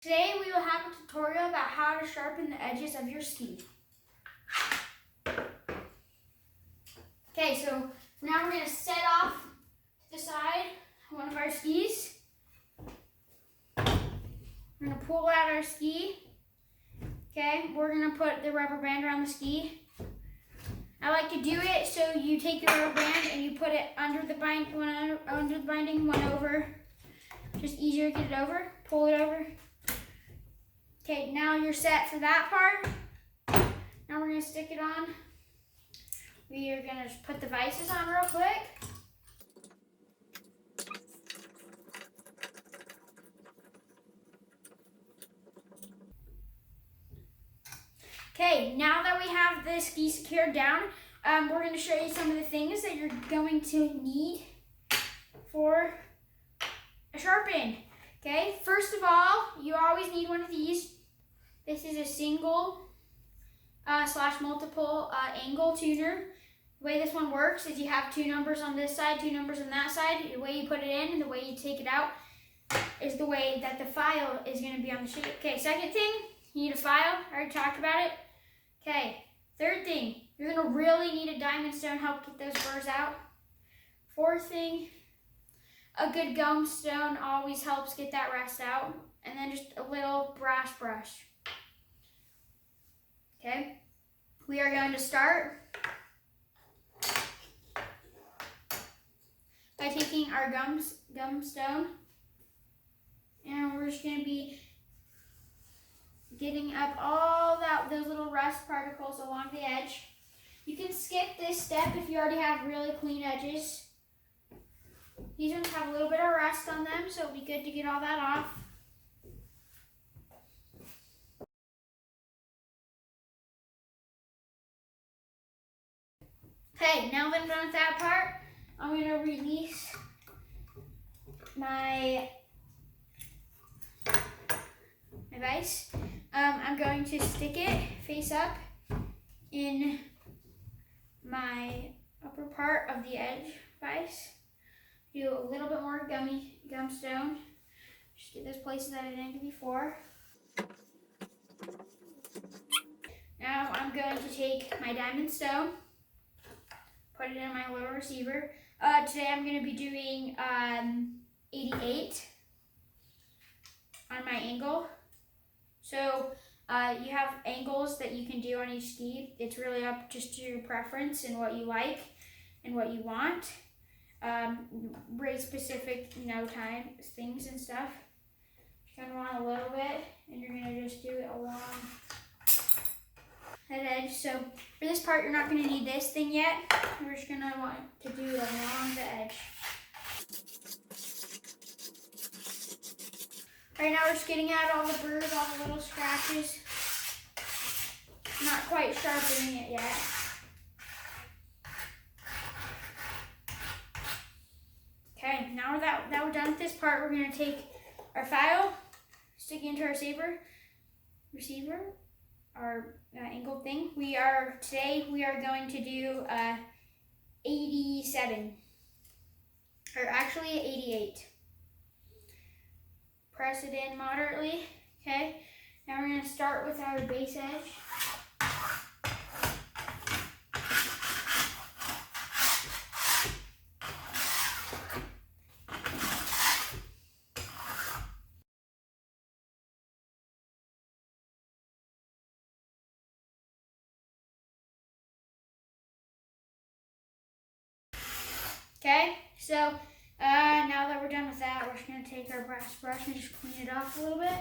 Today we will have a tutorial about how to sharpen the edges of your ski. Okay, so now we're going to set off to the side one of our skis. We're going to pull out our ski. Okay, we're going to put the rubber band around the ski. I like to do it so you take the rubber band and you put it under the binding, one over. Just easier to get it over. Pull it over. Okay, now you're set for that part. Now we're going to stick it on. We are going to put the vices on real quick. Okay, now that we have the ski secured down, we're going to show you some of the things that you're going to need for a sharpen. Okay, first of all, you always need one of these. This is a single / multiple angle tuner. The way this one works is you have two numbers on this side, two numbers on that side. The way you put it in and the way you take it out is the way that the file is going to be on the sheet. Okay, second thing, you need a file. I already talked about it. Okay, third thing, you're going to really need a diamond stone to help get those burrs out. Fourth thing, a good gum stone always helps get that rust out. And then just a little brass brush. Okay, we are going to start by taking our gum stone, and we're just going to be getting up all those little rust particles along the edge. You can skip this step if you already have really clean edges. These ones have a little bit of rust on them, so it'll be good to get all that off. Okay, now that I'm done with that part, I'm going to release my vise. I'm going to stick it face up in my upper part of the edge vise. Do a little bit more gum stone. Just get those places that I didn't do before. Now I'm going to take my diamond stone, put it in my little receiver. Today I'm going to be doing 88 on my angle. So you have angles that you can do on each ski. It's really up just to your preference and what you like and what you want. Very specific, time things and stuff. You're going to want a little bit, and you're going to just do it along that edge. So for this part, you're not going to need this thing yet. We're just going to want to do it along the edge. Right now we're just getting out all the burrs, all the little scratches. Not quite sharpening it yet. Okay, now that we're done with this part, we're going to take our file, stick it into our receiver, our angled thing. Today we are going to do 87, or actually 88. Press it in moderately. Okay, now we're going to start with our base edge. Okay, so now that we're done with that, we're just going to take our brass brush and just clean it off a little bit.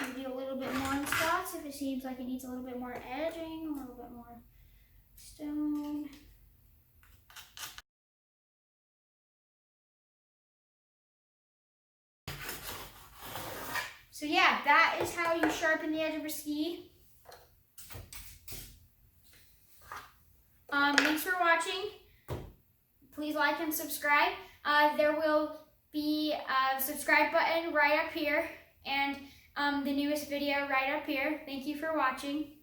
Maybe a little bit more in spots if it seems like it needs a little bit more edging, a little bit more stone. So yeah, that is how you sharpen the edge of a ski. Thanks for watching. Please like and subscribe. There will be a subscribe button right up here and the newest video right up here. Thank you for watching.